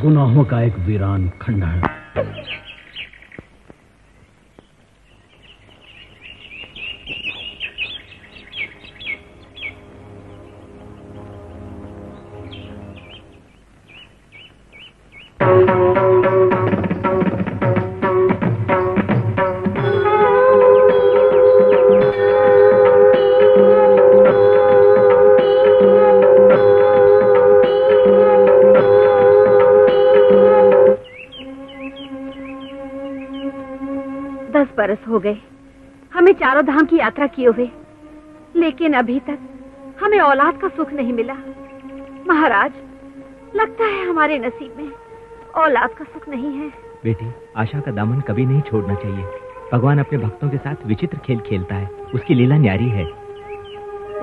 गुनाहों का एक वीरान खंडहर। बरस हो गए हमें चारों धाम की यात्रा किए हुए, लेकिन अभी तक हमें औलाद का सुख नहीं मिला। महाराज, लगता है हमारे नसीब में औलाद का सुख नहीं है। बेटी, आशा का दामन कभी नहीं छोड़ना चाहिए। भगवान अपने भक्तों के साथ विचित्र खेल खेलता है, उसकी लीला न्यारी है।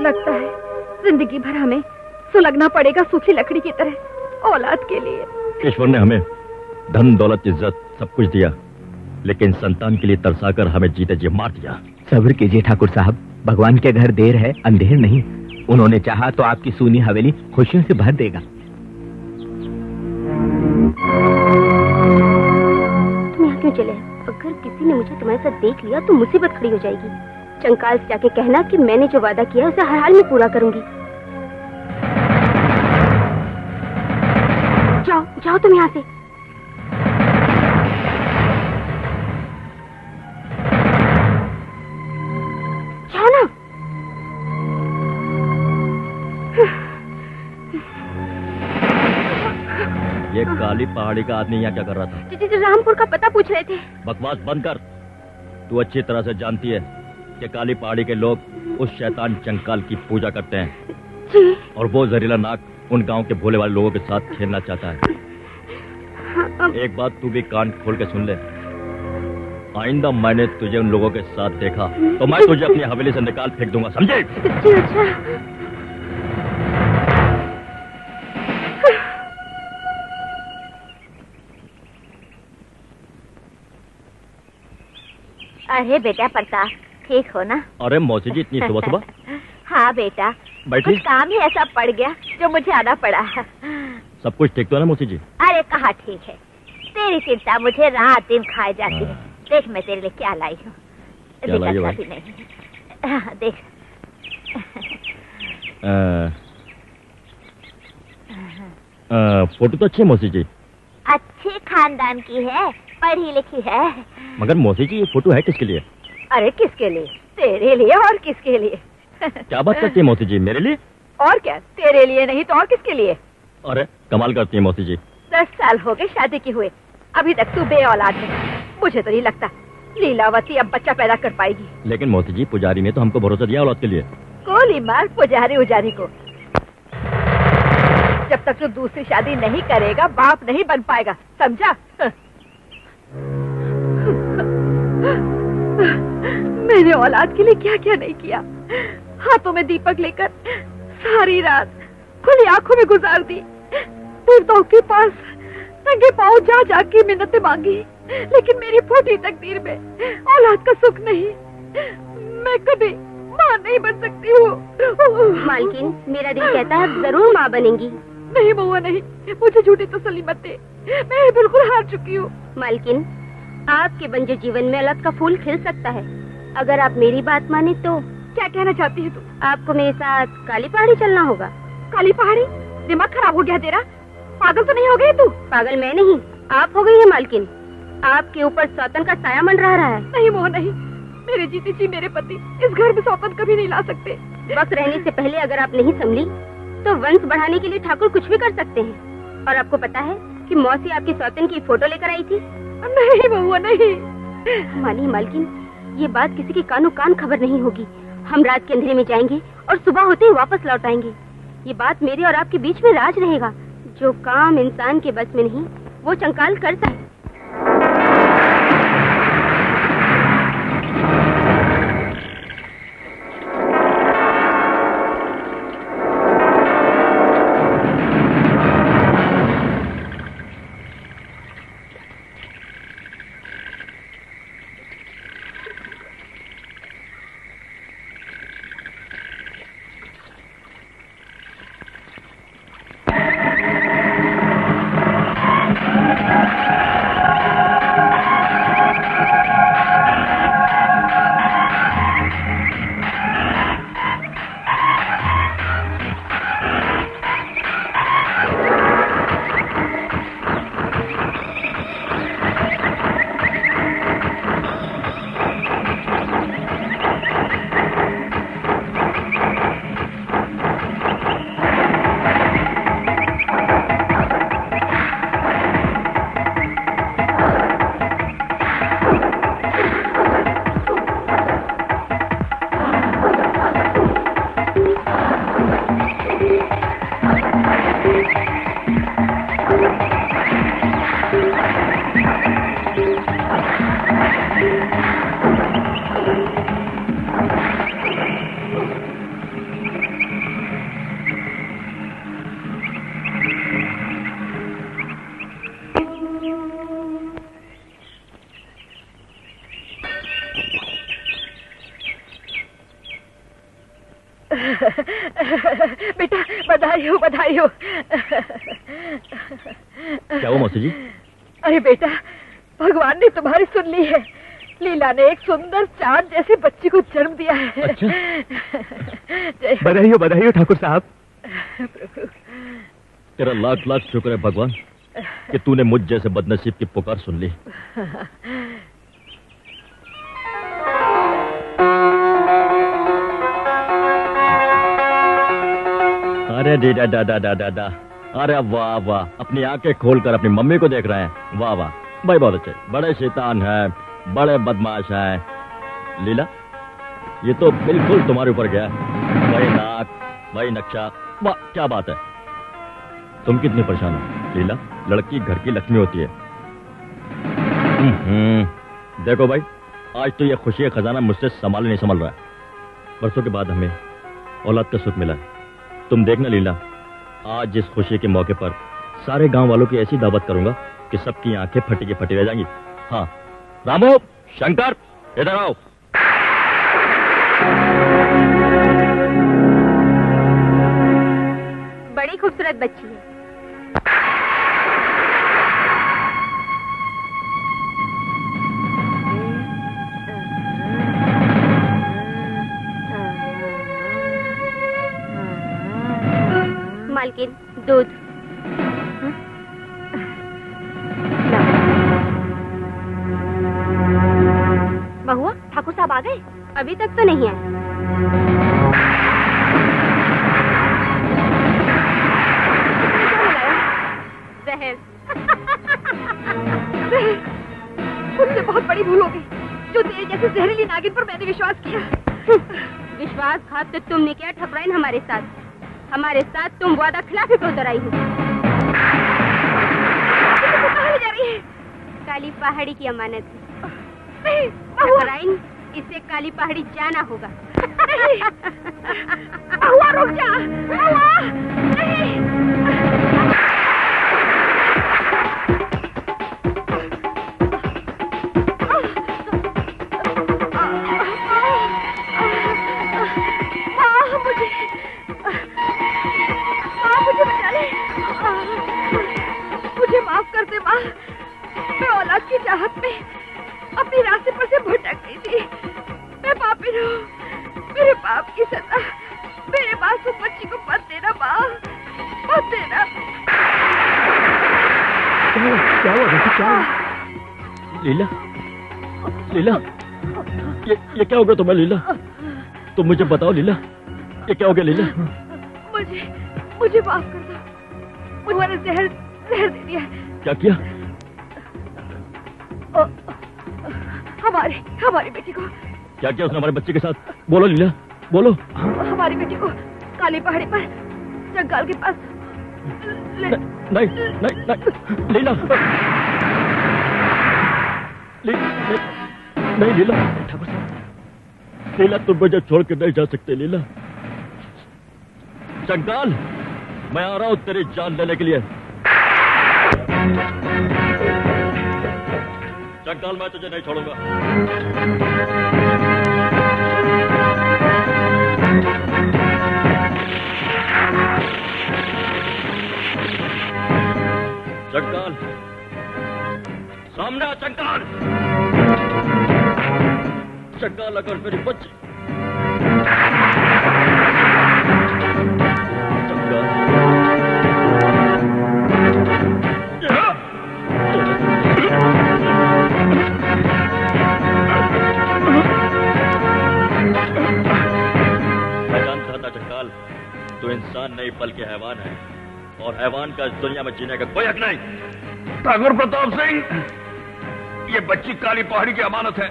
लगता है जिंदगी भर हमें सुलगना पड़ेगा सूखी लकड़ी की तरह औलाद के लिए। ईश्वर ने हमें धन दौलत इज्जत सब कुछ दिया, लेकिन संतान के लिए तरसाकर हमें जीते जी मार दिया। सब्र कीजिए ठाकुर साहब, भगवान के घर देर है अंधेर नहीं। उन्होंने चाहा तो आपकी सूनी हवेली खुशियों से भर देगा। तुम यहाँ क्यों चले? अगर किसी ने मुझे तुम्हारे साथ देख लिया तो मुसीबत खड़ी हो जाएगी। चंकाल से जाके कहना कि मैंने जो वादा किया उसे हर हाल में पूरा करूंगी। जाओ जाओ तुम यहाँ से। ये काली पहाड़ी का आदमी यहाँ क्या कर रहा था? रामपुर का पता पूछ रहे थे। बकवास बंद कर। तू अच्छी तरह से जानती है कि काली पहाड़ी के लोग उस शैतान चंकाल की पूजा करते हैं जी। और वो जहरीला नाग उन गांव के भोले वाले लोगों के साथ खेलना चाहता है। एक बात तू भी कान खोल के सुन ले, आइंदा मैंने तुझे उन लोगों के साथ देखा तो मैं तुझे अपनी हवेली से निकाल फेंक दूंगा, समझे? अच्छा। अरे बेटा प्रताप, ठीक हो ना? अरे मौसी जी, इतनी सुबह सुबह? हाँ बेटा, कुछ काम ही ऐसा पड़ गया जो मुझे आना पड़ा। सब कुछ ठीक तो है ना मौसी जी? अरे कहाँ ठीक है, तेरी चिंता मुझे रात दिन खाए जाती है। देख मैं तेरे लिए क्या लाई हूँ। क्या लाई हो भाई? देख। फोटो तो अच्छी है मौसी जी। अच्छे खानदान की है, पढ़ी लिखी है। मगर मौसी जी, ये फोटो है किसके लिए? अरे किसके लिए? तेरे लिए। और किसके लिए? क्या बात करती है मौसी जी, मेरे लिए? और क्या, तेरे लिए नहीं तो और किसके लिए? अरे कमाल करती है मौसी जी। 10 साल हो गए शादी की हुए, अभी तक तू बे औलाद है। मुझे तो नहीं लगता लीलावती अब बच्चा पैदा कर पाएगी। लेकिन मौसी जी, पुजारी ने तो हमको भरोसा दिया औलाद के लिए। गोली मार पुजारी उजारी को। जब तक तू दूसरी शादी नहीं करेगा बाप नहीं बन पाएगा, समझा? मैंने औलाद के लिए क्या क्या नहीं किया। हाथों में दीपक लेकर सारी रात खुली आंखों में गुजार दी। देवताओं के पास नंगे पांव जा जाके मिन्नतें मांगी, लेकिन मेरी फूटी तकदीर में औलाद का सुख नहीं। मैं कभी माँ नहीं बन सकती हूँ। मालकिन, मेरा दिल कहता है जरूर माँ बनेंगी। नहीं बउआ नहीं, मुझे झूठी तसल्ली मत दे, मैं बिल्कुल हार चुकी हूँ। मालकिन, आपके बंजर जीवन में औलाद का फूल खिल सकता है, अगर आप मेरी बात माने तो। क्या कहना चाहती है तू? आपको मेरे साथ काली पहाड़ी चलना होगा। काली पहाड़ी? दिमाग खराब हो गया तेरा? पागल तो नहीं हो गई तू? पागल मैं नहीं, आप हो गई है मालकिन। आपके ऊपर सौतन का साया मंडरा रहा है। नहीं मोह नहीं, मेरे जीते जी मेरे पति इस घर में सौतन कभी नहीं ला सकते। वक्त रहने से पहले अगर आप नहीं संभली तो वंश बढ़ाने के लिए ठाकुर कुछ भी कर सकते हैं। और आपको पता है कि मौसी आपकी सौतन की फोटो लेकर आई थी। नहीं बउआ नहीं। मानिए मालकिन, ये बात किसी के कानों कान खबर नहीं होगी। हम रात के अंधेरे में जाएंगे और सुबह होते ही वापस लौट आएंगे। ये बात मेरे और आपके बीच में राज रहेगा। जो काम इंसान के बस में नहीं वो चंकाल करता है। बेटा बधाई हो बधाई हो। क्या हुआ मौसी जी? अरे बेटा, भगवान ने तुम्हारी सुन ली है। लीला ने एक सुंदर चांद जैसे बच्चे को जन्म दिया है। अच्छा। बधाई हो ठाकुर साहब। तेरा लाख लाख शुक्र है भगवान कि तूने मुझ जैसे बदनसीब की पुकार सुन ली। अरे डीडा दादा दादा दा, अरे वाह वाह, अपनी आंखें खोलकर अपनी मम्मी को देख रहे हैं। वाह वाह भाई, बहुत अच्छे, बड़े शैतान हैं, बड़े बदमाश हैं। लीला, ये तो बिल्कुल तुम्हारे ऊपर गया। वही नाक, वही नक्शा, वाह क्या बात है। तुम कितनी परेशान हो लीला? लड़की घर की लक्ष्मी होती है। देखो भाई, आज तो ये खुशी का खजाना मुझसे संभाल नहीं संभल रहा है। बरसों के बाद हमें औलाद का सुख मिला है। तुम देखना लीला, आज इस खुशी के मौके पर सारे गांव वालों की ऐसी दावत करूंगा कि सबकी आंखें फटी की फटी रह जाएंगी। हाँ रामो, शंकर, इधर आओ। बड़ी खूबसूरत बच्ची है। मालकिन, दूध। महुआ, ठाकुर साहब आ गए? अभी तक तो नहीं आए। जहर। मुझसे बहुत बड़ी भूल हो गई जो तेरे जैसे जहरीली नागिन पर मैंने विश्वास किया। विश्वासघात तो तुमने किया ठकुराइन हमारे साथ। हमारे साथ तुम वादा खिलाफी पे उतर आई हो। कहाँ ले जा रही है? काली पहाड़ी की अमानत है। नहीं, ठकुराइन, इसे काली पहाड़ी जाना होगा। महुआ रुक जा। महुआ, नहीं। मुझे माफ कर दे माँ। मैं औलाद की चाहत में अपनी रास्ते पर से भटक गई थी। मैं पापी हूँ। मेरे पाप की सजा मेरे मासूम बच्ची को मत देना माँ, मत देना। क्या हुआ बेटी, क्या हुआ? लीला, लीला, ये क्या हो गया तुम्हें लीला? तुम मुझे बताओ लीला, ये क्या हो गया लीला? मुझे माफ कर दो। मुझे जहर दे दिया। क्या किया? हमारी बेटी को। क्या किया उसने हमारे बच्चे के साथ? बोलो लीला, बोलो। हमारी बेटी को काली पहाड़ी पर जंगाल के पास नहीं नहीं नहीं, लीला, नहीं लीला, लीला तुम मुझे छोड़ के नहीं जा सकते लीला। जंगाल, मैं आ रहा हूं तेरी जान लेने के लिए। जंगाल, मैं तुझे नहीं छोड़ूंगा। जंगाल, सामने आ जंगाल। जंगाल, अगर मेरी बच्ची तो इंसान नहीं बल्कि हैवान है, और हैवान का इस दुनिया में जीने का कोई हक नहीं। ठाकुर प्रताप सिंह, ये बच्ची काली पहाड़ी की अमानत है।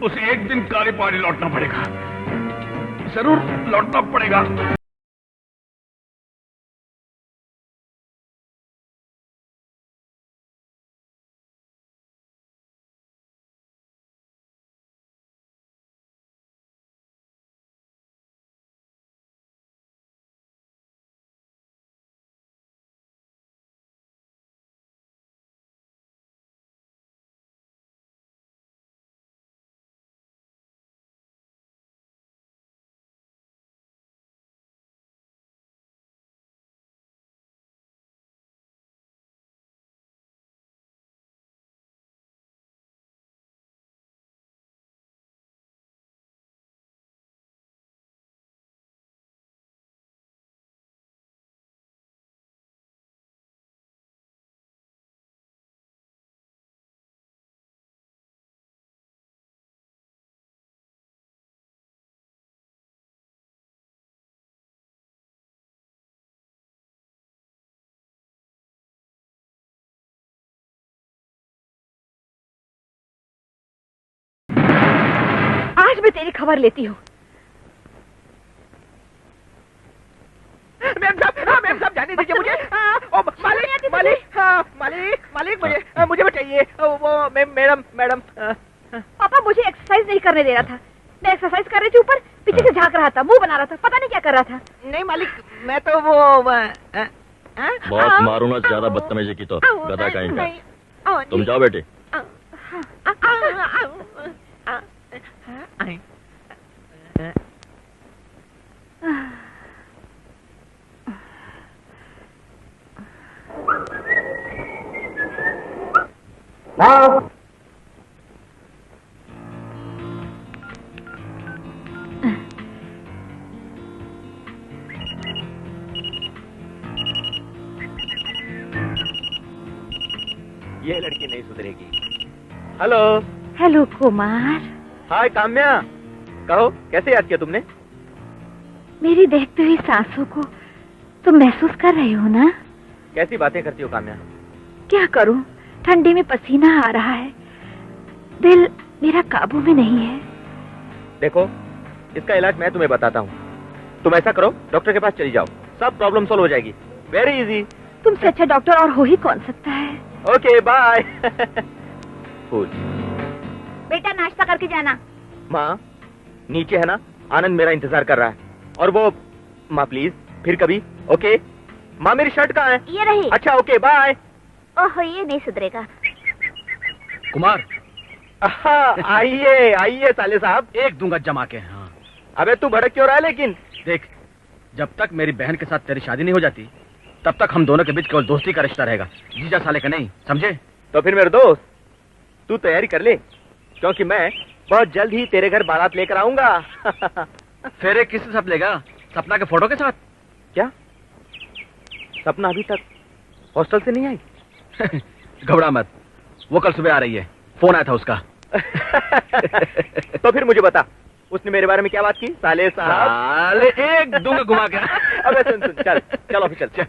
उसे एक दिन काली पहाड़ी लौटना पड़ेगा, जरूर लौटना पड़ेगा। आज मैं तेरी खबर लेती हूँ। मैम साहब जाने दीजिए मुझे। मालिक मालिक मुझे बचाइए। वो मैडम। पापा मुझे एक्सरसाइज नहीं करने दे रहा था। मैं एक्सरसाइज कर रही थी, ऊपर पीछे से झांक रहा था, मुंह बना रहा था, पता नहीं क्या कर रहा था। नहीं मालिक, मैं तो वो बहुत मारू ना, ज्यादा बदतमीजी की तो गधा कहीं का। तुम जाओ बेटी। ये लड़की नहीं सुधरेगी। हेलो। हेलो कुमार। हाय काम्या, कहो कैसे याद किया तुमने? मेरी देखती हुई सांसों को तुम महसूस कर रहे हो ना? कैसी बातें करती हो काम्या? क्या करूं, ठंडी में पसीना आ रहा है, दिल मेरा काबू में नहीं है। देखो, इसका इलाज मैं तुम्हें बताता हूँ। तुम ऐसा करो, डॉक्टर के पास चली जाओ, सब प्रॉब्लम सॉल्व हो जाएगी। Very easy. तुमसे अच्छा डॉक्टर और हो ही कौन सकता है। Okay bye. फूल। बेटा नाश्ता करके जाना। माँ नीचे है ना, आनंद मेरा इंतजार कर रहा है। और वो माँ प्लीज फिर कभी। ओके माँ, मेरी शर्ट कहाँ है? ये रही। अच्छा ओके बाय। ओह ये नहीं सुधरेगा। कुमार आइए आइए साले साहब। एक दूंगा जमा के। हाँ अबे तू भड़क क्यों रहा है? लेकिन देख, जब तक मेरी बहन के साथ तेरी शादी नहीं हो जाती तब तक हम दोनों के बीच केवल दोस्ती का रिश्ता रहेगा, जीजा साले का नहीं, समझे? तो फिर मेरे दोस्त तू तैयारी कर ले, क्योंकि मैं बहुत जल्द ही तेरे घर बारात लेकर आऊंगा। फेरे किसके साथ लेगा? सपना के फोटो के साथ? क्या सपना अभी तक हॉस्टल से नहीं आई? घबरा मत, वो कल सुबह आ रही है, फोन आया था उसका। तो फिर मुझे बता, उसने मेरे बारे में क्या बात की? साले साहब साले एक दूंगा घुमा के। अबे सुन चल ऑफिस चल।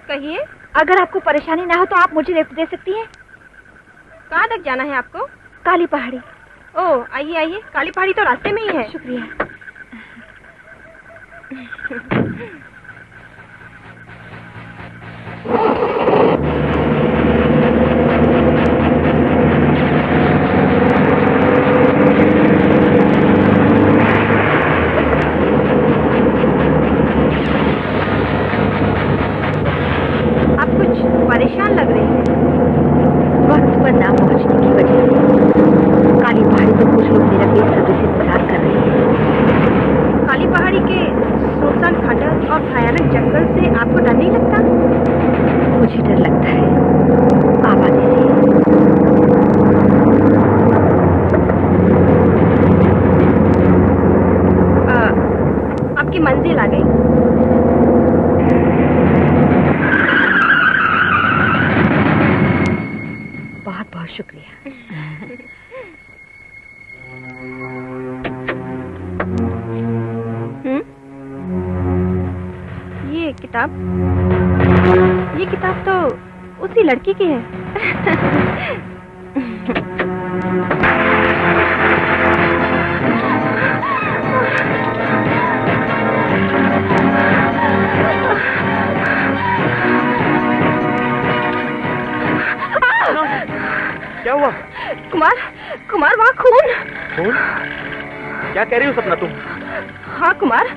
कहिए, अगर आपको परेशानी ना हो तो आप मुझे लिफ्ट दे सकती हैं। कहाँ तक जाना है आपको? काली पहाड़ी। ओह आइए आइए, काली पहाड़ी तो रास्ते में ही है। शुक्रिया। परेशान लग रही है। वक्त पर ना पहुंचने की वजह से काली पहाड़ी पर कुछ लोग मेरा बेसब्री से इंतजार कर रहे हैं। काली पहाड़ी के सुनसान खंडर और भयानक जंगल से आपको डर नहीं लगता? मुझे डर लगता है आबादी से। आपकी मंजिल आ गई। बहुत बहुत शुक्रिया। ये किताब तो उसी लड़की की है। क्या हुआ? कुमार वहाँ खून। खून? क्या कह रही हो सपना तुम? हाँ कुमार,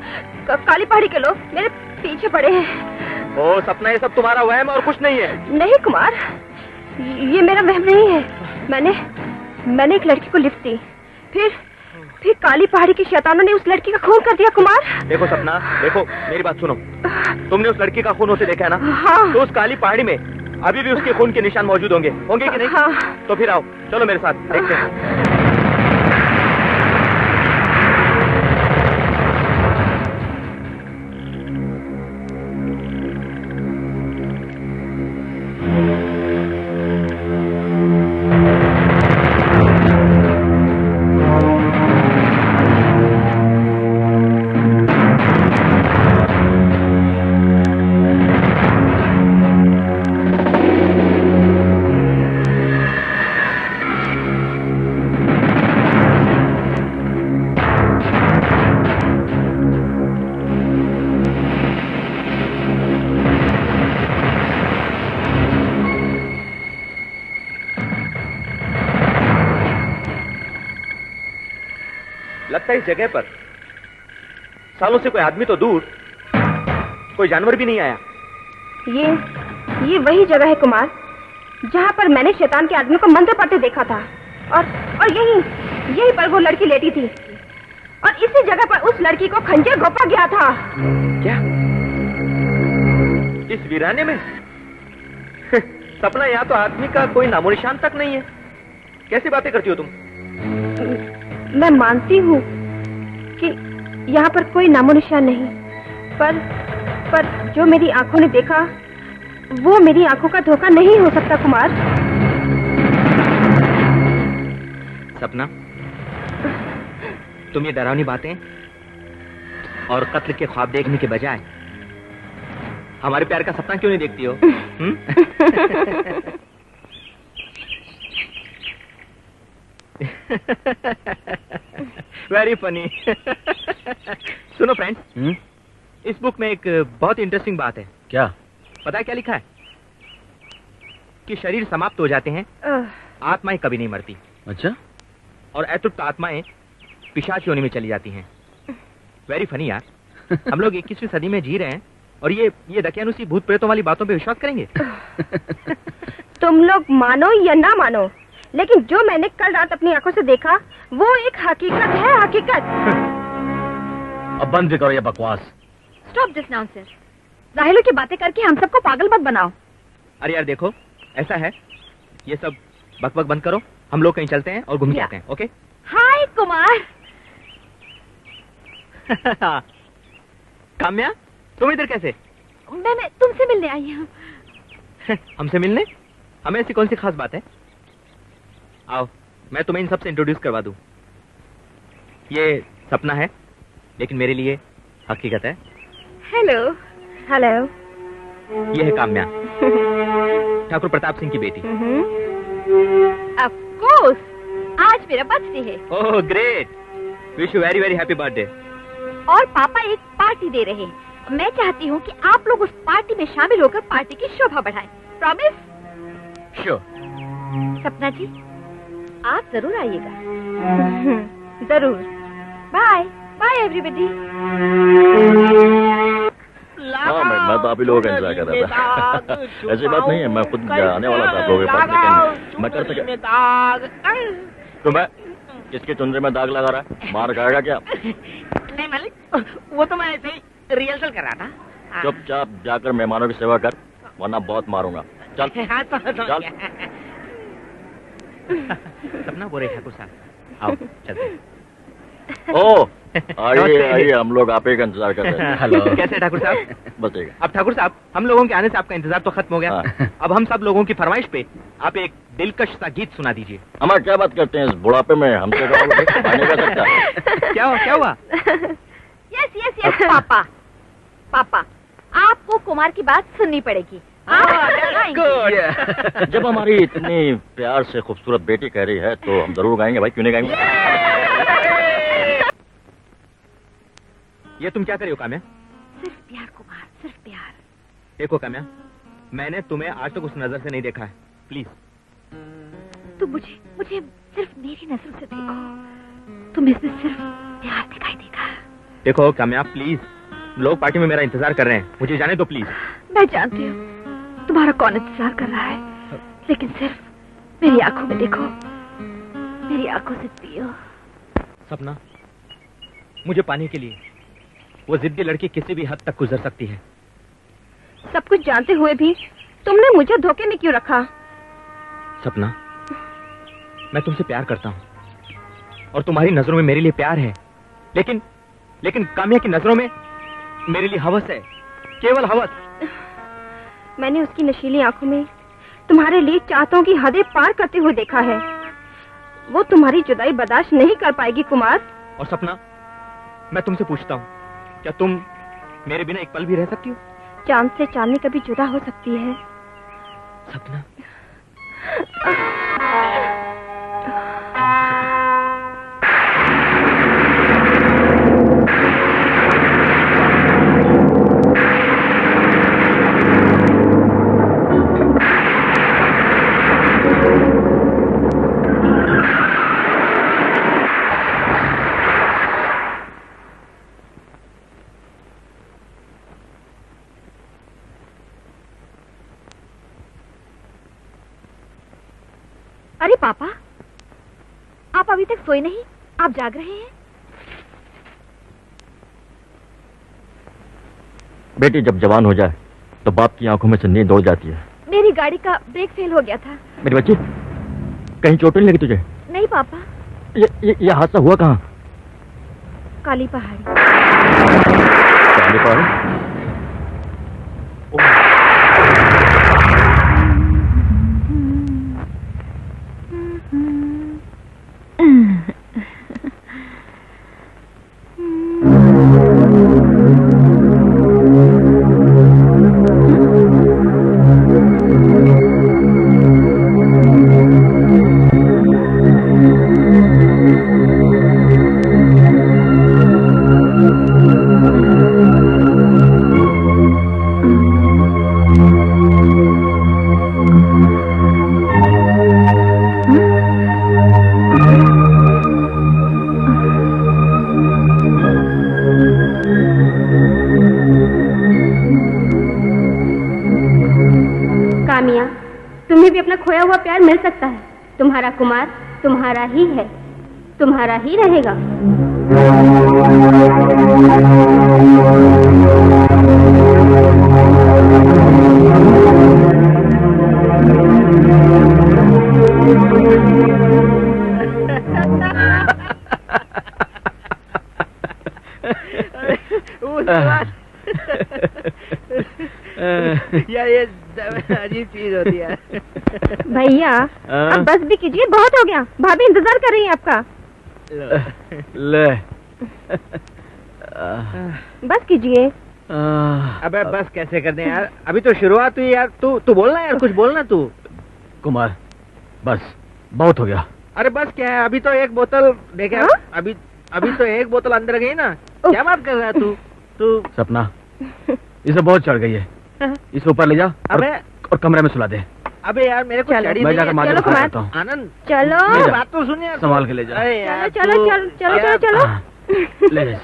काली पहाड़ी के लोग मेरे पीछे पड़े हैं। ओ सपना, ये सब तुम्हारा वहम और कुछ नहीं है। नहीं कुमार, ये मेरा वहम नहीं है। मैंने एक लड़की को लिफ्ट दी, फिर काली पहाड़ी की शैतानों ने उस लड़की का खून कर दिया। कुमार देखो सपना, देखो मेरी बात सुनो। तुमने उस लड़की का खून होते देखा है ना? हाँ। तो उस काली पहाड़ी में अभी भी उसके खून के निशान मौजूद होंगे कि नहीं? हाँ। तो फिर आओ, चलो मेरे साथ देखते हैं। लगता है इस जगह पर सालों से कोई आदमी तो दूर, कोई जानवर भी नहीं आया। ये वही जगह है कुमार, जहाँ पर मैंने शैतान के आदमी को मंत्र पढ़ते देखा था। और यही पर वो लड़की लेटी थी, और इसी जगह पर उस लड़की को खंजर घोंपा गया था। क्या इस वीराने में? सपना, यहाँ तो आदमी का कोई नामो निशान तक नहीं है। कैसी बातें करती हो तुम? मैं मानती हूँ कि यहाँ पर कोई नामो निशान नहीं, पर जो मेरी आंखों ने देखा वो मेरी आंखों का धोखा नहीं हो सकता कुमार। सपना, तुम ये डरावनी बातें और कत्ल के ख्वाब देखने के बजाय हमारे प्यार का सपना क्यों नहीं देखती हो? Very funny. सुनो फ्रेंड्स, इस बुक में एक बहुत इंटरेस्टिंग बात है। क्या? पता है क्या लिखा है? कि शरीर समाप्त हो जाते हैं, आत्माएं कभी नहीं मरती। अच्छा? और अतृप्त आत्माएं पिशाच योनि में चली जाती हैं। वेरी फनी यार। हम लोग 21वीं सदी में जी रहे हैं और ये दकियानुसी भूत प्रेतों वाली बातों पे विश्वास करेंगे? तुम लोग मानो या ना मानो, लेकिन जो मैंने कल रात अपनी आंखों से देखा वो एक हकीकत है, हकीकत। अब बंद भी करो ये बकवास। Stop this nonsense. जाहिलों की बातें करके हम सबको पागल मत बनाओ। अरे यार देखो, ऐसा है, ये सब बकबक बंद करो, हम लोग कहीं चलते हैं और घूम के आते हैं। ओके? हाय कुमार। काम्या, तुम इधर कैसे? मैं तुमसे मिलने आई हूँ। हमसे मिलने? हमें ऐसी कौन सी खास बात है? आओ, मैं तुम्हें इन सबसे इंट्रोड्यूस करवा दूं। ये सपना है, लेकिन मेरे लिए हकीकत है। हेलो। हेलो। ये है काम्या, ठाकुर प्रताप सिंह की बेटी। ऑफ कोर्स, आज मेरा बर्थडे है। Oh great, wish you very very happy birthday. और पापा एक पार्टी दे रहे हैं। मैं चाहती हूँ कि आप लोग उस पार्टी में शामिल होकर पार्टी की शोभा बढ़ाएं। प्रॉमिस? श्योर। सपना जी, आप जरूर आइएगा। जरूर। Bye bye everybody. हाँ, मैं तो आप ही लोगों का इंतजार कर रहा था। ऐसी बात नहीं है, मैं खुद आने वाला था आप लोगों के पास, लेकिन मैं कर सके। तो मैं किसके चुनरे में दाग लगा रहा है? मार खाएगा क्या? नहीं मालिक, वो तो मैं ऐसे ही रिहर्सल कर रहा था। चुपचाप जाकर मेहमानों की सेवा कर, वरना बहुत मारूंगा। चल चल। सपना बोल रहे ठाकुर साहब, आओ चलते हैं। ओ आइए आइए, हम लोग आप ही का इंतजार कर रहे हैं। हेलो, कैसे ठाकुर साहब? बस ठीक है। अब ठाकुर साहब, हम लोगों के आने से आपका इंतजार तो खत्म हो गया। हाँ। अब हम सब लोगों की फरमाइश पे आप एक दिलकश सा गीत सुना दीजिए। हमारा क्या बात करते हैं इस बुढ़ापे में, हमसे पानी का सकता। क्या हुआ? यस यस यस पापा, आपको कुमार की बात सुननी पड़ेगी। जब हमारी इतनी प्यार से खूबसूरत बेटी कह रही है तो हम जरूर गाएंगे भाई, क्यों नहीं गाएंगे? ये तुम क्या कर रही हो काम्या? सिर्फ प्यार कुमार, सिर्फ प्यार। देखो काम्या, मैंने तुम्हें आज तक उस नजर से नहीं देखा है, प्लीज। तो मुझे सिर्फ मेरी नजरों से देखो, तुम्हें इसमें सिर्फ प्यार दिखाई देगा। देखो काम्या प्लीज, लोग पार्टी में मेरा इंतजार कर रहे हैं, मुझे जाने दो प्लीज। मैं जानती हूँ तुम्हारा कौन इंतजार कर रहा है, लेकिन सिर्फ मेरी आंखों में देखो, मेरी आंखों से पियो। सपना, मुझे पाने के लिए वो जिद्दी लड़की किसी भी हद तक गुजर सकती है। सब कुछ जानते हुए भी तुमने मुझे धोखे में क्यों रखा? सपना, मैं तुमसे प्यार करता हूँ और तुम्हारी नजरों में मेरे लिए प्यार है, लेकिन काम्या की नजरों में मेरे लिए हवस है, केवल हवस। मैंने उसकी नशीली आंखों में तुम्हारे लिए चाहतों की हदें पार करते हुए देखा है। वो तुम्हारी जुदाई बर्दाश्त नहीं कर पाएगी कुमार। और सपना, मैं तुमसे पूछता हूँ, क्या तुम मेरे बिना एक पल भी रह सकती हो? चांद से चांदनी कभी जुदा हो सकती है सपना। आप अभी तक सोए नहीं? आप जाग रहे हैं? बेटी जब जवान हो जाए तो बाप की आंखों में से नींद उड़ जाती है। मेरी गाड़ी का ब्रेक फेल हो गया था। मेरी बच्ची, कहीं चोट नहीं लगी तुझे? नहीं पापा। ये हादसा हुआ कहाँ? काली पहाड़ी। काली पहाड़ी? खोया हुआ प्यार मिल सकता है। तुम्हारा कुमार तुम्हारा ही है, तुम्हारा ही रहेगा। यार ये अजीब चीज होती है। भैया अब बस भी कीजिए, बहुत हो गया। भाभी इंतजार कर रही है आपका। ले बस कीजिए। अबे बस कैसे कर दें यार, अभी तो शुरुआत हुई यार। तू बोलना यार, कुछ बोलना तू। कुमार बस बहुत हो गया। अरे बस क्या है, अभी तो एक बोतल देखे। अभी तो एक बोतल अंदर गई ना। क्या बात कर रहा है तू? सपना इसे बहुत चढ़ गई है, इसे ऊपर ले जा और कमरे में सुला दे। अबे यार मेरे को चढ़ी मैं जाकर नहीं है। करता हूँ। आनंद चलो बात तो सुनिए, संभाल के ले जा। चलो चलो चलो चलो चलो चलो ले जा।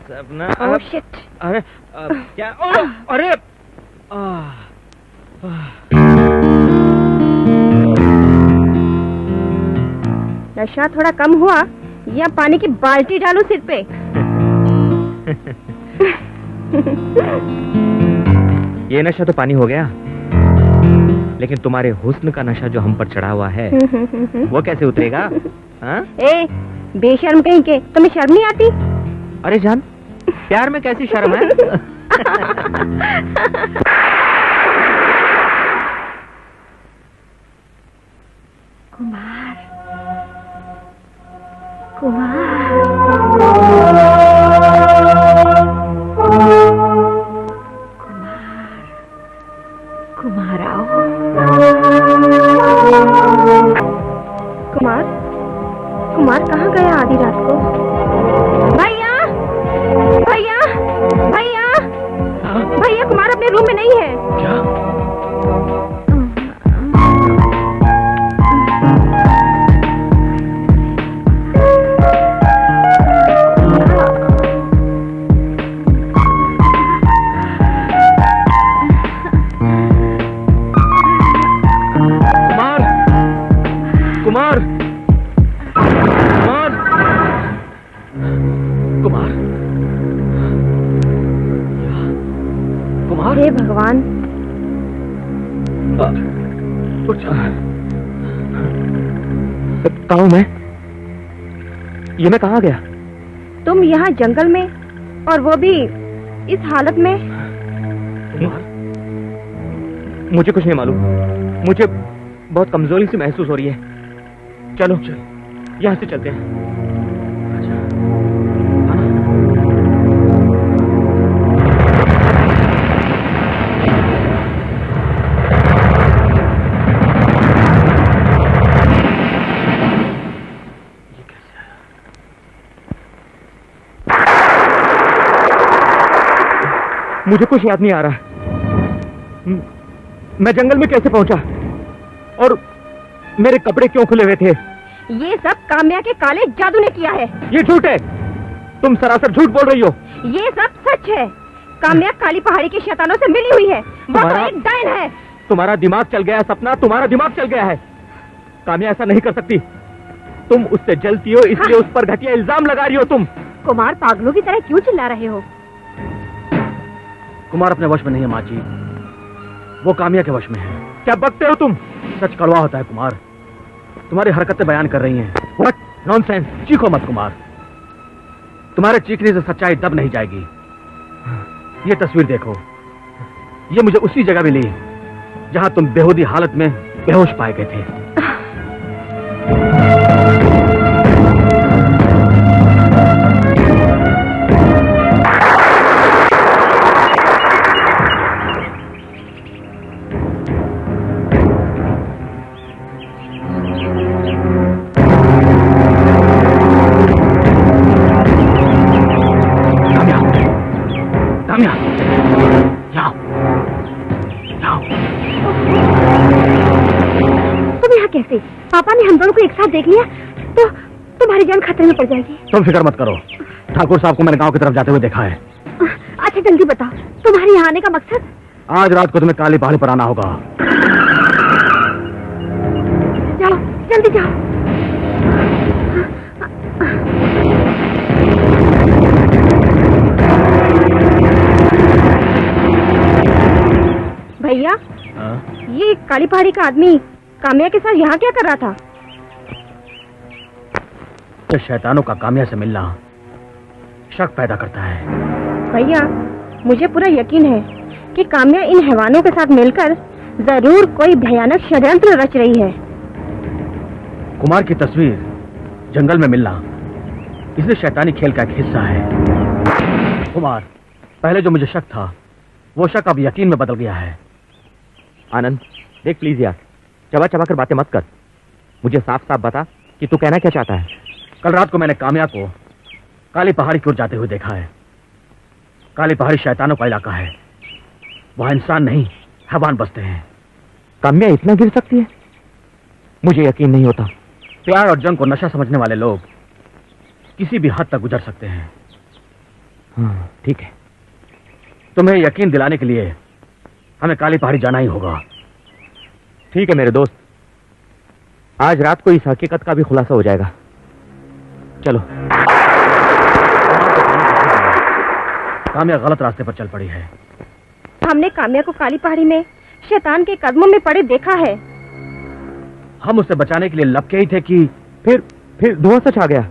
सपना ओह शिट। अरे क्या? अरे नशा थोड़ा कम हुआ या पानी की बाल्टी डालूं सिर पे? ये नशा तो पानी हो गया, लेकिन तुम्हारे हुस्न का नशा जो हम पर चढ़ा हुआ है वो कैसे उतरेगा? हाँ? ए बेशर्म कहीं के, तुम्हें शर्म नहीं आती? अरे जान, प्यार में कैसी शर्म है? कुमार कुमार कुमार आओ। कुमार कुमार कहाँ गया आधी रात को? भैया भैया भैया भैया, कुमार अपने रूम में नहीं है। क्या? हे भगवान, कहाँ हूँ मैं? ये मैं कहाँ गया? तुम यहाँ जंगल में, और वो भी इस हालत में। मुझे कुछ नहीं मालूम, मुझे बहुत कमजोरी सी महसूस हो रही है। चलो यहाँ से चलते हैं। मुझे कुछ याद नहीं आ रहा। मैं जंगल में कैसे पहुंचा और मेरे कपड़े क्यों खुले हुए थे? ये सब काम्या के काले जादू ने किया है। ये झूठ है, तुम सरासर झूठ बोल रही हो। ये सब सच है। काम्या काली पहाड़ी के शैतानों से मिली हुई है। वो तो एक डायन है। तुम्हारा दिमाग चल गया है सपना, तुम्हारा दिमाग चल गया है। काम्या ऐसा नहीं कर सकती। तुम उससे जलती हो, इसलिए उस पर घटिया इल्जाम लगा रही हो तुम। कुमार, पागलों की तरह क्यों चिल्ला रहे हो? कुमार अपने वश में नहीं है माँ जी, वो काम्या के वश में है। क्या बकते हो तुम? सच कड़वा होता है कुमार, तुम्हारी हरकतें बयान कर रही हैं। What nonsense. चीखो मत कुमार, तुम्हारे चीखने से सच्चाई दब नहीं जाएगी। ये तस्वीर देखो, ये मुझे उसी जगह मिली जहां तुम बेहूदी हालत में बेहोश पाए गए थे। पापा ने हम दोनों को एक साथ देख लिया तो तुम्हारी जान खतरे में पड़ जाएगी। तुम फिक्र मत करो, ठाकुर साहब को मैंने गांव की तरफ जाते हुए देखा है। अच्छा जल्दी बताओ, तुम्हारे यहाँ आने का मकसद? आज रात को तुम्हें काली पहाड़ी पर आना होगा। जाओ जल्दी जाओ। भैया, ये काली पहाड़ी का आदमी काम्या के साथ यहाँ क्या कर रहा था? ये शैतानों का काम्या से मिलना शक पैदा करता है। भैया, मुझे पूरा यकीन है कि काम्या इन हैवानों के साथ मिलकर जरूर कोई भयानक षड्यंत्र रच रही है। कुमार की तस्वीर जंगल में मिलना इसलिए शैतानी खेल का एक हिस्सा है। कुमार, पहले जो मुझे शक था वो शक अब यकीन में बदल गया है। आनंद देख प्लीज यार, चबा चबा कर बातें मत कर, मुझे साफ साफ बता कि तू कहना क्या चाहता है। कल रात को मैंने काम्या को काली पहाड़ी की ओर जाते हुए देखा है। काली पहाड़ी शैतानों का इलाका है, वहां इंसान नहीं हैवान बसते हैं। काम्या इतना गिर सकती है? मुझे यकीन नहीं होता। प्यार और जंग को नशा समझने वाले लोग किसी भी हद तक गुजर सकते हैं। हाँ ठीक है, तुम्हें यकीन दिलाने के लिए हमें काली पहाड़ी जाना ही होगा। ठीक है मेरे दोस्त, आज रात को इस हकीकत का भी खुलासा हो जाएगा। चलो। काम्या गलत रास्ते पर चल पड़ी है। हमने काम्या को काली पहाड़ी में शैतान के कदमों में पड़े देखा है। हम उसे बचाने के लिए लपके ही थे कि फिर धुआं सच आ गया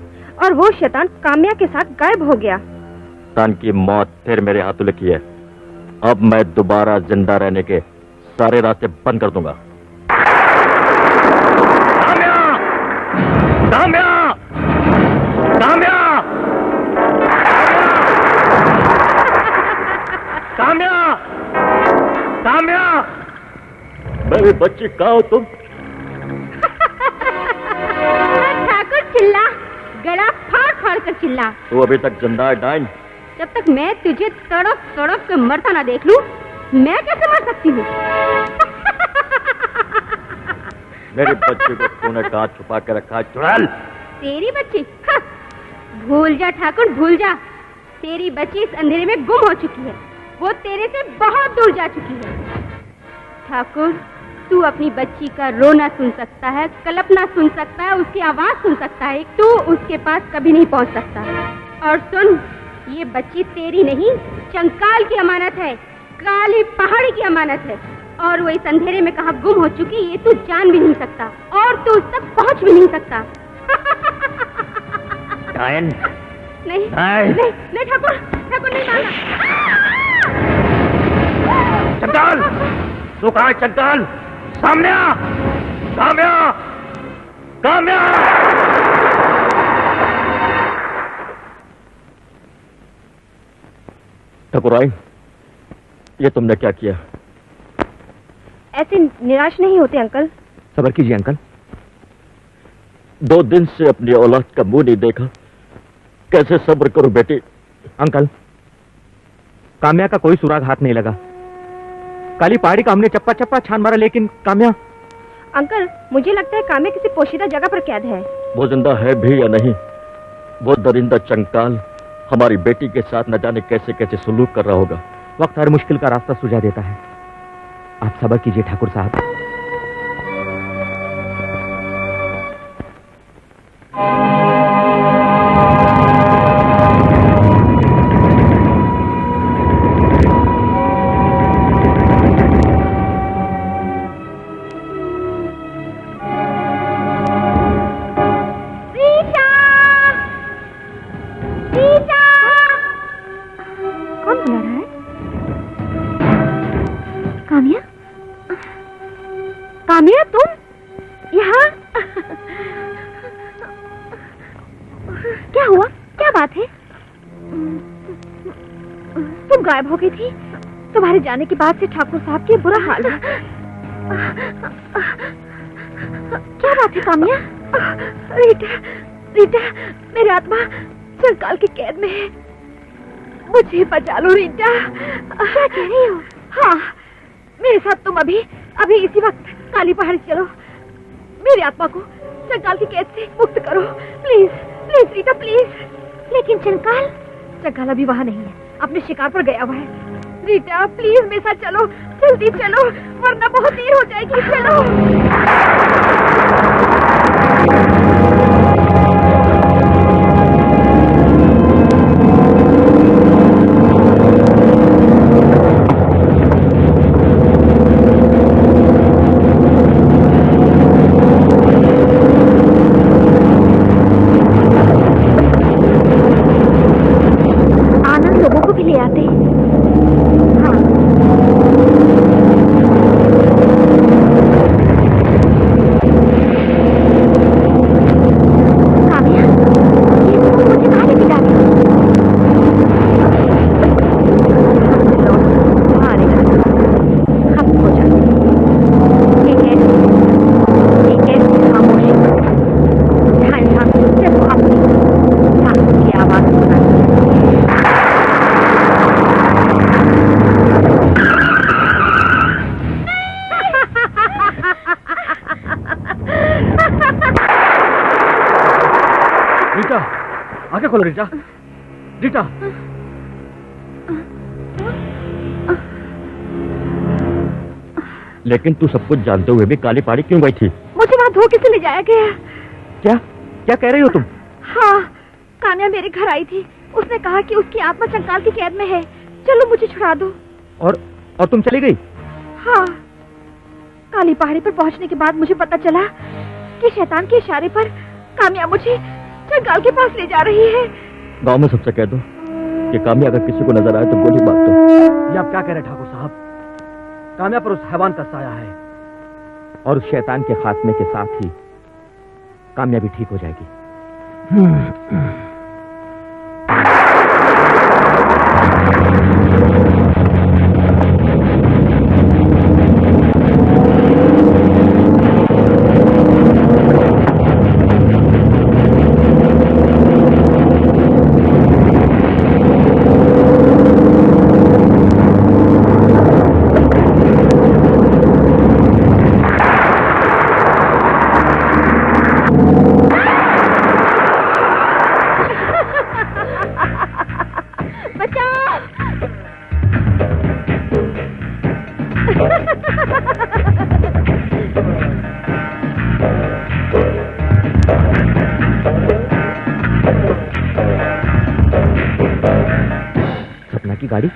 और वो शैतान काम्या के साथ गायब हो गया। शैतान की मौत फिर मेरे हाथों लिखी है। अब मैं दोबारा जिंदा रहने के सारे रास्ते बंद कर दूंगा। काम्या! काम्या! काम्या! काम्या! मेरी बच्ची कहाँ हो तुम? ठाकुर चिल्ला, गला फाड़ फाड़ कर चिल्ला। तू अभी तक जिंदा है डाइन? जब तक मैं तुझे तड़प तड़प के मरता ना देख लूं, मैं कैसे मर सकती हूँ? मेरी बच्ची को तूने कहाँ छुपा के रखा है चुड़ैल? तेरी बच्ची? भूल जा ठाकुर, भूल जा। तेरी बच्ची इस अंधेरे में गुम हो चुकी है। वो तेरे से बहुत दूर जा चुकी है। ठाकुर, तू अपनी बच्ची का रोना सुन सकता है, कल्पना सुन सकता है, उसकी आवाज सुन सकता है। तू उसके पास कभी नहीं पहुंच सकता। और सुन, ये बच्ची तेरी नहीं, चंकाल की अमानत है, काली पहाड़ी की अमानत है। और वो इस अंधेरे में कहाँ गुम हो चुकी ये तू जान भी नहीं सकता, और तू उस तक पहुंच भी नहीं सकता। डायन? नहीं नहीं नहीं ठाकुर, ठाकुर नहीं मानना। चंकाल! तू कहाँ है चंकाल? सामने आ! काम्या! काम्या! ठकुराइन, ये तुमने क्या किया? ऐसे निराश नहीं होते अंकल। सब्र कीजिए अंकल। 2 दिन से अपनी औलाद का मुंह नहीं देखा, कैसे सब्र करूं बेटी? अंकल, काम्या का कोई सुराग हाथ नहीं लगा। काली पहाड़ी का हमने चप्पा चप्पा छान मारा, लेकिन काम्या। अंकल, मुझे लगता है काम्या किसी पोशीदा जगह पर कैद है। वो जिंदा है भी या नहीं, वो दरिंदा चंकाल हमारी बेटी के साथ न जाने कैसे कैसे सलूक कर रहा होगा। वक्त हर मुश्किल का रास्ता सुझा देता है। आप सब्र कीजिए ठाकुर साहब। गायब हो गई थी। तुम्हारे जाने के बाद से ठाकुर साहब के बुरा हाल है। क्या बात है कामिया? रीटा, रीटा, मेरी आत्मा कंकाल की कैद में है। मुझे बचा लो रीटा। क्या कह रही हो? हाँ, मेरे साथ तुम अभी इसी वक्त काली पहाड़ी चलो। मेरी आत्मा को कंकाल की कैद से मुक्त करो, प्लीज प्लीज रीटा, प्लीज। लेकिन कंकाल अभी वहाँ नहीं है, अपने शिकार पर गया हुआ है। रीटा प्लीज मेरे साथ चलो, जल्दी चलो, वरना बहुत देर हो जाएगी। चलो। आनंद लोगों को भी ले आते हैं। आंखें खोलो रीटा, रीटा। लेकिन तू सब कुछ जानते हुए भी काली पहाड़ी क्यों गई थी? मुझे वहाँ धोखे से ले जाया गया। क्या क्या कह रही हो तुम? हाँ, कान्या मेरे घर आई थी। उसने कहा कि उसकी आत्मा कंकाल की कैद में है, चलो मुझे छुड़ा दो। और तुम चली गई? हाँ, काली पहाड़ी पर पहुँचने के बाद मुझे पता चला कि शैतान के इशारे पर काम्या मुझे कंकाल के पास ले जा रही है। गांव में सबसे कह दो कि काम्या अगर किसी को नजर आए तो गोली मार दो। ये आप क्या कह रहे हैं ठाकुर साहब? काम्या पर उस हैवान का साया है, और उस शैतान के खात्मे के साथ ही काम्या भी ठीक हो जाएगी। गाड़ी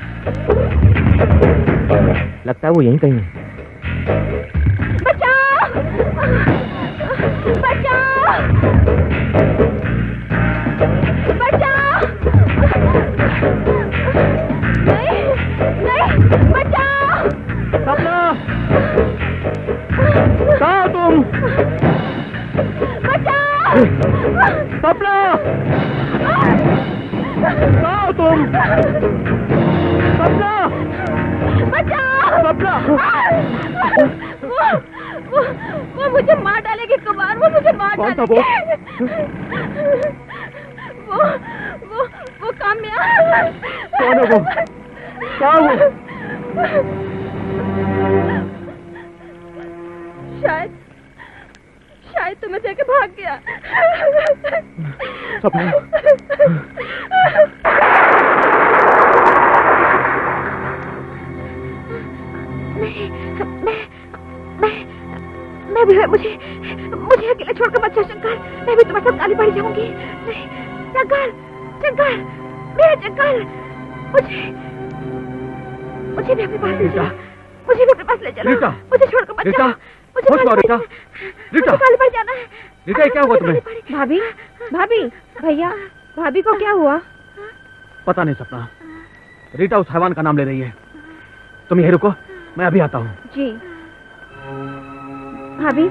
लगता है वो यहीं कहीं है। बचाओ! बचाओ! बचाओ! नहीं, नहीं, बचाओ! सपना! कहाँ तुम? बचाओ! सपना! कहाँ तुम? सपना! बचाओ! सपना! वो मुझे मार डालेगी कुमार, वो मुझे मार डालेगी। वो काम्या। कौन है वो? कहाँ वो? शायद तुम्हें देके भाग गया। सपना! मैं भी मुझे अकेला छोड़कर मत जा शंकर। मैं भी तुम्हारे साथ काली पहाड़ी जाऊंगी। नहीं, शंकर, मेरा शंकर, मुझे भी अपने पास ले चलो। मुझे भी अपने पास ले चलो। मुझे छोड़कर मत जाओ। मुझे काली पहाड़ी जाना है। रीटा, क्या हुआ तुम्हें? भाभी, भैया, भाभी को क्या हुआ? पता नहीं सपना। रीटा उस हैवान का नाम ले रही है। तुम यहीं रुको, मैं अभी आता हूँ। जी। भाभी,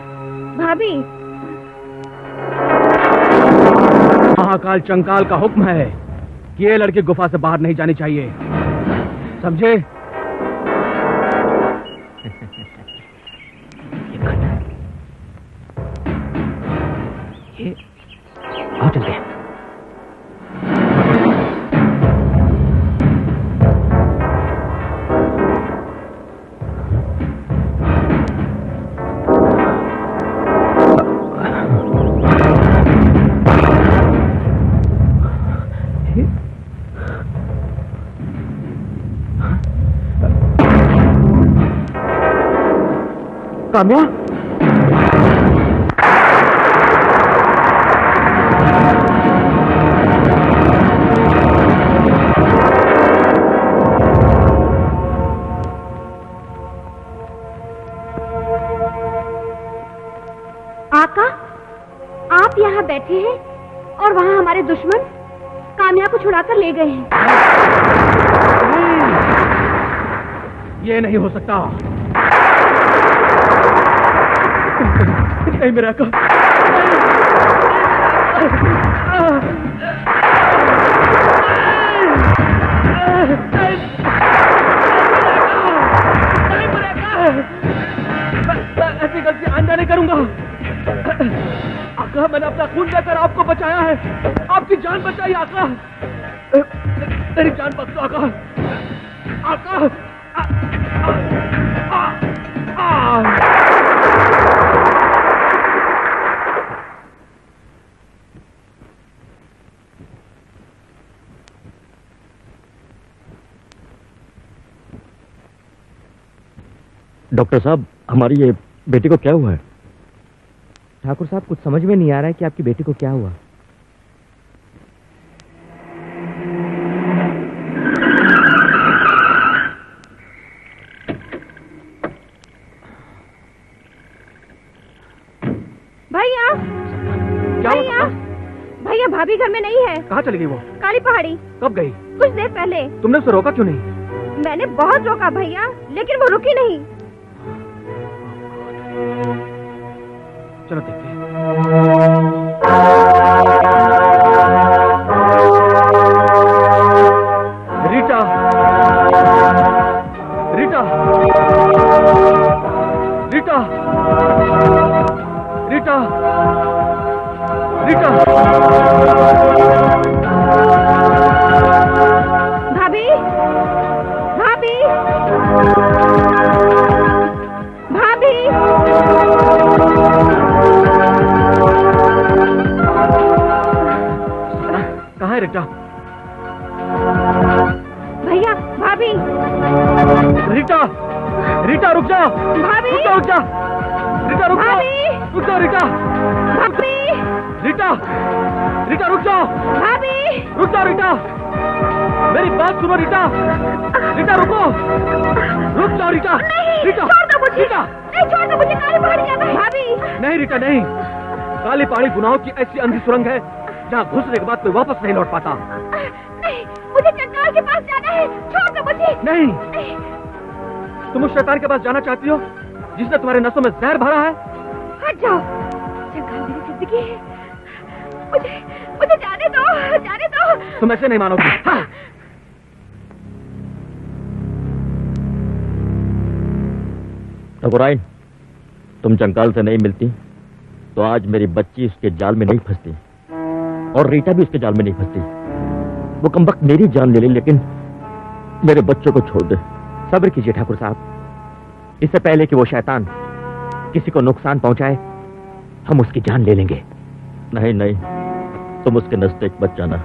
महाकाल चंकाल का हुक्म है कि ये लड़की गुफा से बाहर नहीं जानी चाहिए। समझे? ये आओ चलते हैं। काम्या, आका, आप यहाँ बैठे हैं और वहाँ हमारे दुश्मन काम्या को छुड़ाकर ले गए हैं। ये नहीं हो सकता। नहीं मेरा का। ऐसी गलती आइंदा नहीं करूंगा। आका, मैंने अपना खून देकर आपको बचाया है, आपकी जान बचाई आका। मेरी जान बख्शो आका। आका, डॉक्टर साहब, हमारी ये बेटी को क्या हुआ है? ठाकुर साहब, कुछ समझ में नहीं आ रहा है कि आपकी बेटी को क्या हुआ। भैया, क्या भैया, भैया, भाभी घर में नहीं है। कहाँ चली गई वो? काली पहाड़ी। कब गई? कुछ देर पहले। तुमने उसे रोका क्यों नहीं? मैंने बहुत रोका भैया, लेकिन वो रुकी नहीं। चलो देखते हैं। रीटा, रीटा, रीटा, रीटा, रीटा। भाभी, भाभी, भाभी। कहाँ है रीटा? भैया, भाभी। रीटा, रीटा रुक जा। भाभी, रुक जा, रुक जा। रीटा रुक जा। भाभी। रुक जा रीटा। भाभी, रीटा, रीटा रुक जाओ। भाभी। रुक जाओ रीटा, मेरी बात सुनो रीटा। रीटा रुको, रुक जाओ रीटा। नहीं, रीटा, छोड़ दो मुझे। रीटा। नहीं, छोड़ दो मुझे, काली पहाड़ी जाना है। भाभी। नहीं रीटा, नहीं। काली पहाड़ी गुनाहों की ऐसी अंधी सुरंग है जहाँ घुसने के बाद कोई वापस नहीं लौट पाता। नहीं, मुझे चंगाल के पास जाना है। छोड़ दो मुझे। नहीं, तुम उस शैतान के पास जाना चाहती हो जिसने तुम्हारे नसों में जहर भरा है? हट जाओ, चंगाल मेरी जिंदगी है। मुझे मुझे जाने दो, जाने दो। तुम ऐसे नहीं मानोगी। हाँ। ठकुराइन, तुम चंकाल से नहीं मिलती तो आज मेरी बच्ची उसके जाल में नहीं फंसती और रीटा भी उसके जाल में नहीं फंसती। वो कमबख्त मेरी जान ले ले लेकिन मेरे बच्चों को छोड़ दे। सब्र कीजिए ठाकुर साहब, इससे पहले कि वो शैतान किसी को नुकसान पहुंचाए, हम उसकी जान ले लेंगे। नहीं नहीं, तुम उसके नजदीक मत जाना।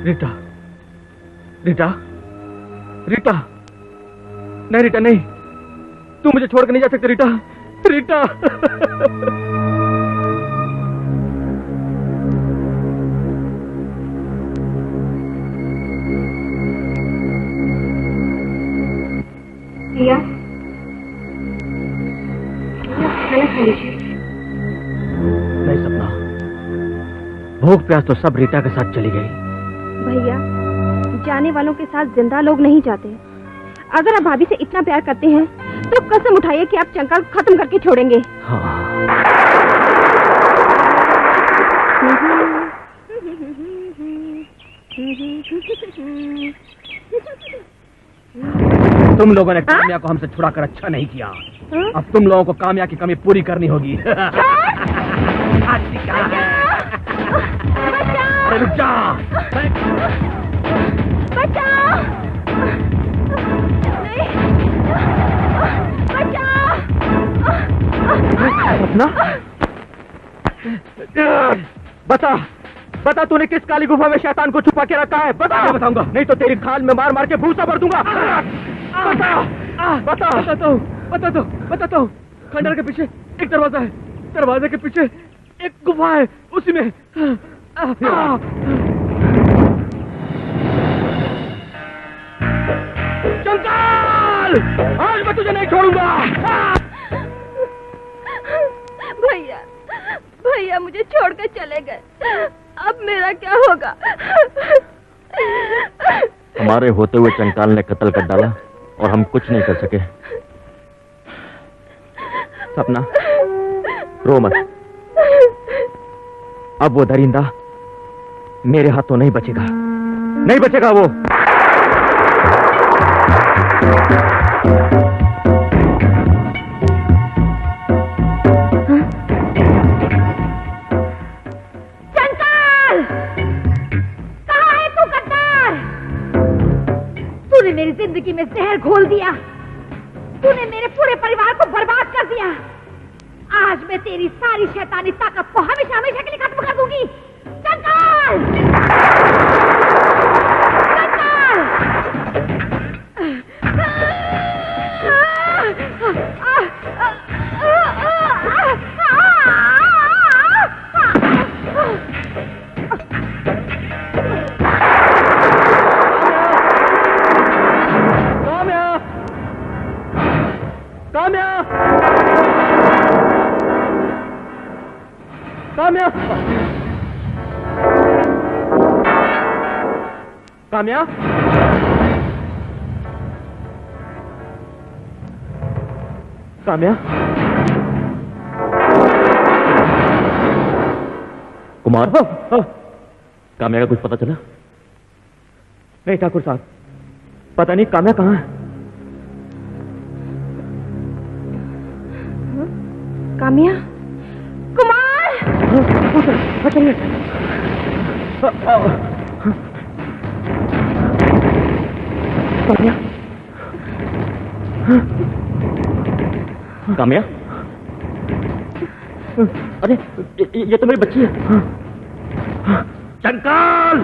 रीटा, रीटा, रीटा। नहीं रीटा, नहीं। तू मुझे छोड़कर नहीं जा सकती रीटा। रीटा। भैया, खाना खा लीजिए। नहीं सपना, भूख प्यास तो सब रीटा के साथ चली गई। भैया, जाने वालों के साथ जिंदा लोग नहीं जाते। अगर आप भाभी से इतना प्यार करते हैं तो कसम उठाइए कि आप चंकाल खत्म करके छोड़ेंगे। हाँ। तुम लोगों ने काम्या को हमसे छुड़ाकर अच्छा नहीं किया। अब तुम लोगों को काम्या की कमी पूरी करनी होगी। रुक जा। सपना, बता बता, तूने किस काली गुफा में शैतान को छुपा के रखा है? बता। मैं बताऊंगा, नहीं तो तेरी खाल में मार मार के भूसा भर दूंगा। बता। बताता हूँ। खंडर के पीछे एक दरवाजा है, दरवाजे के पीछे एक गुफा है, उसी में। चंचल, आज मैं तुझे नहीं छोड़ूंगा। भैया मुझे छोड़ के चले गए, अब मेरा क्या होगा? हमारे होते हुए चंचल ने कत्ल कर डाला और हम कुछ नहीं कर सके। सपना, रो मत। अब वो दरिंदा मेरे हाथों नहीं बचेगा, नहीं बचेगा वो। तूने मेरी जिंदगी में जहर घोल दिया, तूने मेरे पूरे परिवार को बर्बाद कर दिया। आज मैं तेरी सारी शैतानी ताकत को हमेशा हमेशा के लिए खत्म कर दूंगी। काम्या, काम्या, कुमार, काम्या का कुछ पता चला? नहीं ठाकुर साहब, पता नहीं काम्या कहाँ है। काम्या, कुमार, काम्या, काम्या, अरे ये तो मेरी बच्ची है। चंचल,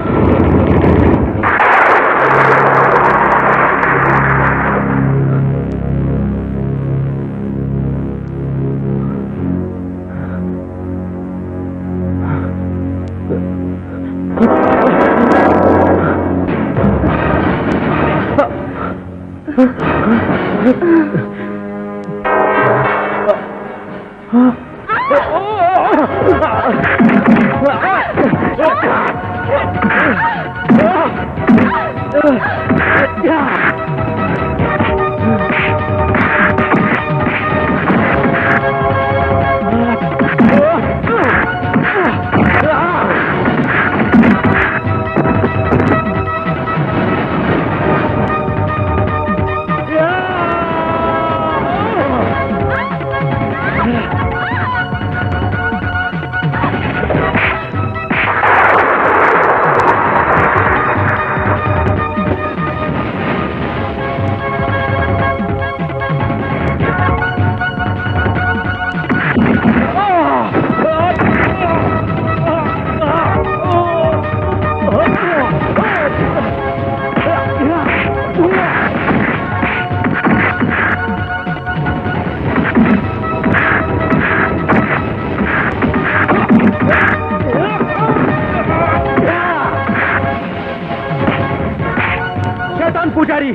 पुजारी,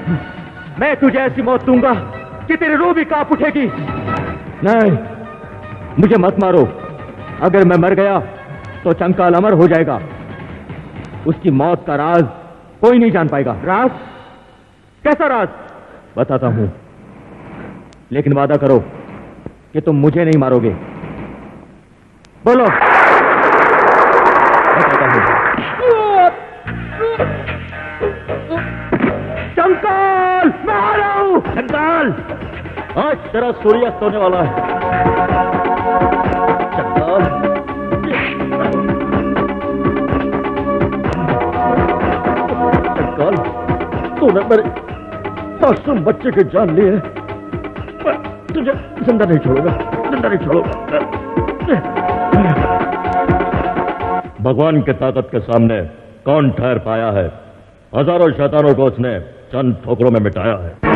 मैं तुझे ऐसी मौत दूंगा कि तेरी रूह भी कांप उठेगी। नहीं, मुझे मत मारो। अगर मैं मर गया तो चंचल अमर हो जाएगा। उसकी मौत का राज कोई नहीं जान पाएगा। राज? कैसा राज? बताता हूं, लेकिन वादा करो कि तुम मुझे नहीं मारोगे। बोलो। चंडाल, आज तेरा सूर्यास्त होने वाला है। चंडाल, चंडाल, तूने मेरे मासूम बच्चे की जान ली है। मैं तुझे जिंदा नहीं छोड़ूंगा, जिंदा नहीं छोड़ूंगा। भगवान की ताकत के सामने कौन ठहर पाया है? हजारों शैतानों को उसने चंद ठोकरों में मिटाया है।